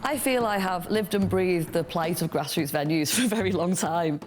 I feel I have lived and breathed the plight of grassroots venues for a very long time.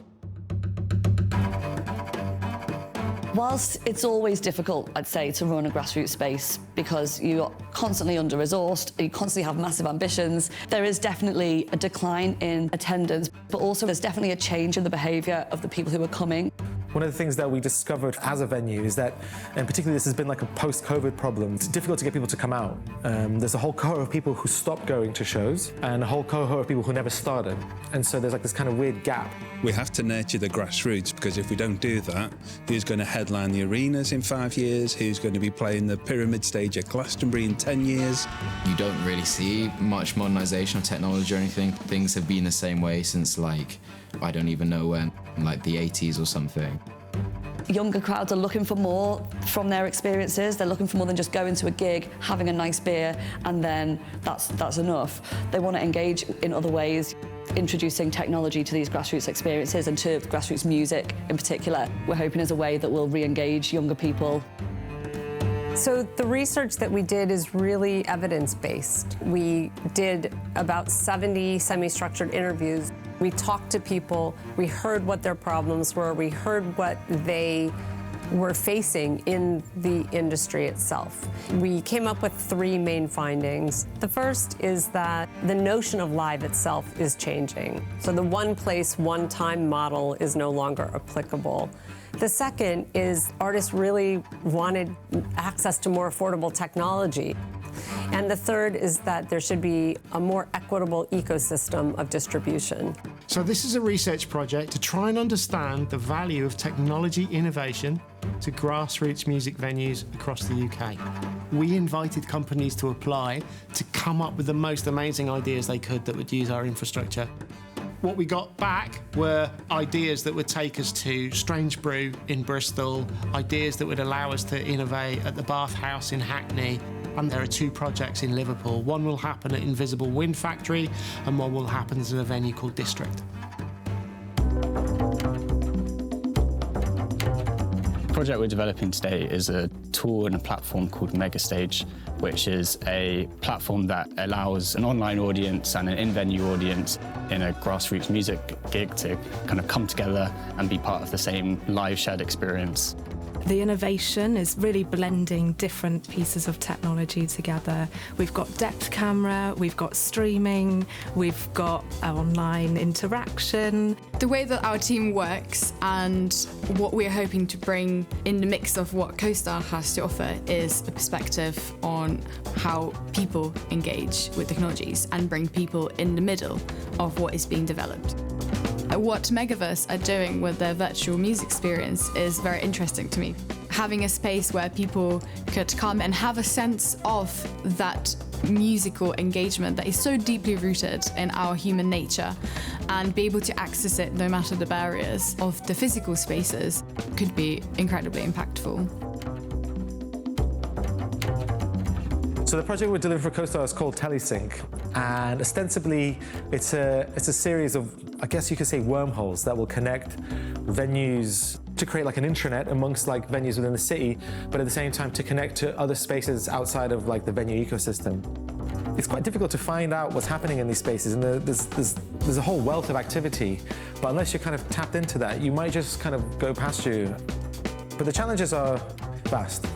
Whilst it's always difficult, I'd say, to run a grassroots space because you're constantly under-resourced, you constantly have massive ambitions, there is definitely a decline in attendance, but also there's definitely a change in the behaviour of the people who are coming. One of the things that we discovered as a venue is that, and particularly this has been like a post-COVID problem, it's difficult to get people to come out. There's a whole cohort of people who stopped going to shows and a whole cohort of people who never started. And so there's like this kind of weird gap. We have to nurture the grassroots, because if we don't do that, who's going to headline the arenas in 5 years? Who's going to be playing the pyramid stage at Glastonbury in 10 years? You don't really see much modernisation of technology or anything. Things have been the same way since, like, I don't even know when, like the 80s or something. Younger crowds are looking for more from their experiences. They're looking for more than just going to a gig, having a nice beer, and then that's enough. They want to engage in other ways, introducing technology to these grassroots experiences and to grassroots music in particular. We're hoping is a way that will re-engage younger people. So the research that we did is really evidence-based. We did about 70 semi-structured interviews. We talked to people, we heard what their problems were, we heard what they were facing in the industry itself. We came up with 3 main findings. The first is that the notion of live itself is changing. So the one place, one time model is no longer applicable. The second is artists really wanted access to more affordable technology. And the third is that there should be a more equitable ecosystem of distribution. So this is a research project to try and understand the value of technology innovation to grassroots music venues across the UK. We invited companies to apply to come up with the most amazing ideas they could that would use our infrastructure. What we got back were ideas that would take us to Strange Brew in Bristol, ideas that would allow us to innovate at the Bath House in Hackney, and there are 2 projects in Liverpool. One will happen at Invisible Wind Factory, and one will happen at a venue called District. The project we're developing today is a tool and a platform called Megastage, which is a platform that allows an online audience and an in-venue audience in a grassroots music gig to kind of come together and be part of the same live shared experience. The innovation is really blending different pieces of technology together. We've got depth camera, we've got streaming, we've got online interaction. The way that our team works and what we're hoping to bring in the mix of what CoSTAR has to offer is a perspective on how people engage with technologies and bring people in the middle of what is being developed. What Megaverse are doing with their virtual music experience is very interesting to me. Having a space where people could come and have a sense of that musical engagement that is so deeply rooted in our human nature and be able to access it no matter the barriers of the physical spaces could be incredibly impactful. So the project we're delivering for CoSTAR is called Telesync, and ostensibly it's a series of, I guess you could say, wormholes that will connect venues to create like an intranet amongst like venues within the city, but at the same time to connect to other spaces outside of like the venue ecosystem. It's quite difficult to find out what's happening in these spaces, and there's a whole wealth of activity, but unless you're kind of tapped into that, you might just kind of go past you. But the challenges are vast.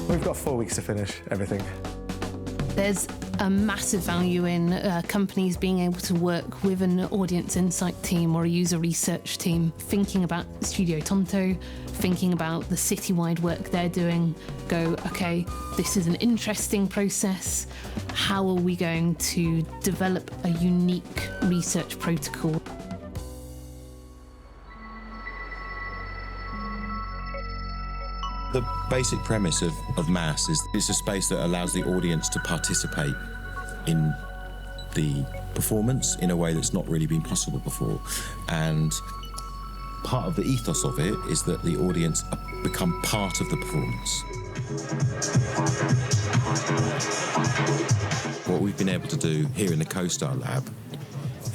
We've got 4 weeks to finish everything. There's a massive value in companies being able to work with an audience insight team or a user research team, thinking about Studio Tonto, thinking about the citywide work they're doing, go, okay, this is an interesting process. How are we going to develop a unique research protocol? The basic premise of MASS is it's a space that allows the audience to participate in the performance in a way that's not really been possible before. And part of the ethos of it is that the audience become part of the performance. What we've been able to do here in the CoSTAR lab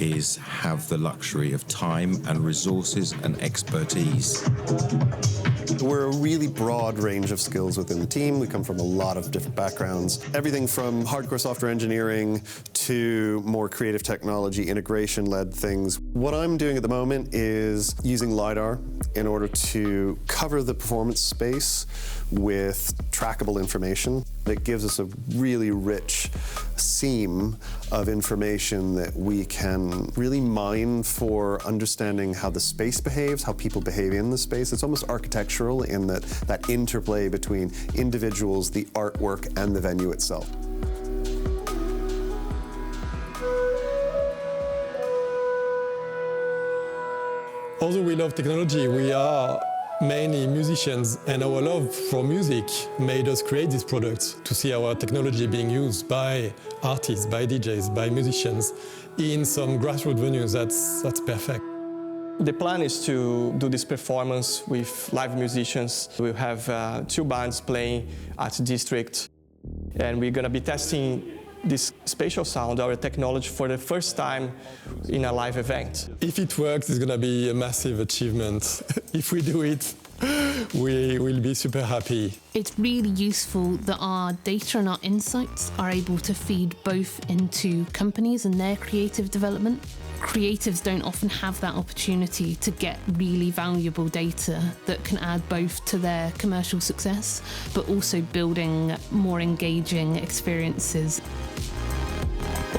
is have the luxury of time and resources and expertise. We're a really broad range of skills within the team. We come from a lot of different backgrounds. Everything from hardcore software engineering to more creative technology, integration-led things. What I'm doing at the moment is using LiDAR in order to cover the performance space with trackable information. It gives us a really rich seam of information that we can really mine for understanding how the space behaves, how people behave in the space. It's almost architectural in that interplay between individuals, the artwork, and the venue itself. Although we love technology, we are mainly musicians, and our love for music made us create this product to see our technology being used by artists, by DJs, by musicians in some grassroots venues. That's perfect. The plan is to do this performance with live musicians. We'll have 2 bands playing at District, and we're going to be testing this spatial sound, our technology, for the first time in a live event. If it works, it's going to be a massive achievement. If we do it, we will be super happy. It's really useful that our data and our insights are able to feed both into companies and their creative development. Creatives don't often have that opportunity to get really valuable data that can add both to their commercial success, but also building more engaging experiences.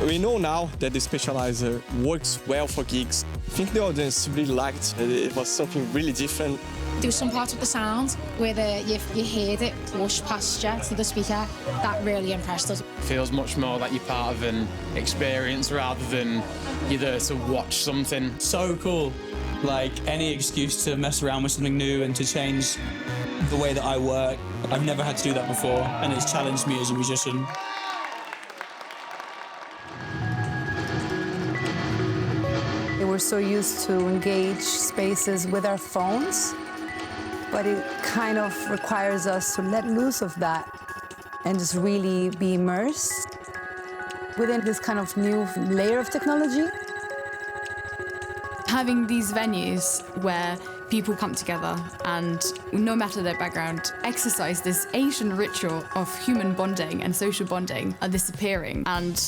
We know now that the spatializer works well for gigs. I think the audience really liked it. It was something really different. There was some part of the sound where you heard it push past you to the speaker. That really impressed us. It feels much more like you're part of an experience rather than you're there to watch something. So cool. Like, any excuse to mess around with something new and to change the way that I work. I've never had to do that before, and it's challenged me as a musician. We're so used to engage spaces with our phones, but it kind of requires us to let loose of that and just really be immersed within this kind of new layer of technology. Having these venues where people come together and, no matter their background, exercise this ancient ritual of human bonding and social bonding are disappearing. And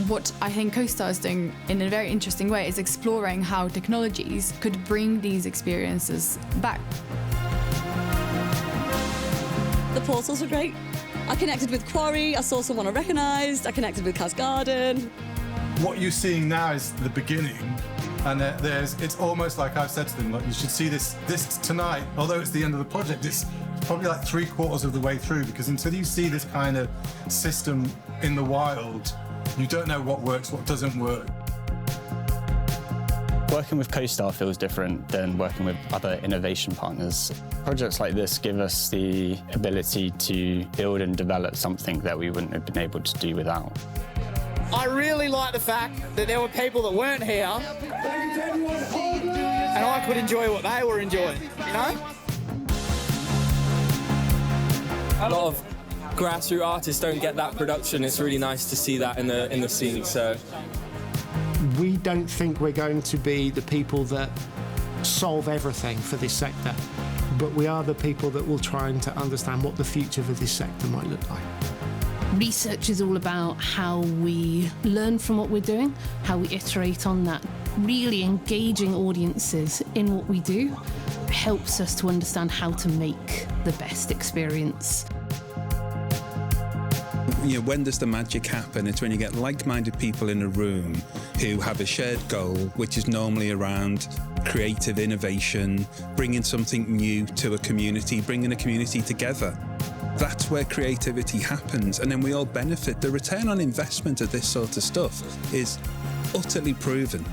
what I think CoSTAR is doing in a very interesting way is exploring how technologies could bring these experiences back. The portals were great. I connected with Quarry, I saw someone I recognised, I connected with Cas Garden. What you're seeing now is the beginning, and it's almost like I've said to them, like, you should see this tonight, although it's the end of the project, it's probably like 3/4 of the way through, because until you see this kind of system in the wild, you don't know what works, what doesn't work. Working with CoSTAR feels different than working with other innovation partners. Projects like this give us the ability to build and develop something that we wouldn't have been able to do without. I really like the fact that there were people that weren't here and I could enjoy what they were enjoying, you know? A lot of grassroots artists don't get that production. It's really nice to see that in the scene. So we don't think we're going to be the people that solve everything for this sector, but we are the people that will try and to understand what the future for this sector might look like. Research is all about how we learn from what we're doing, how we iterate on that. Really engaging audiences in what we do helps us to understand how to make the best experience. You know, when does the magic happen? It's when you get like-minded people in a room who have a shared goal, which is normally around creative innovation, bringing something new to a community, bringing a community together. That's where creativity happens, and then we all benefit. The return on investment of this sort of stuff is utterly proven.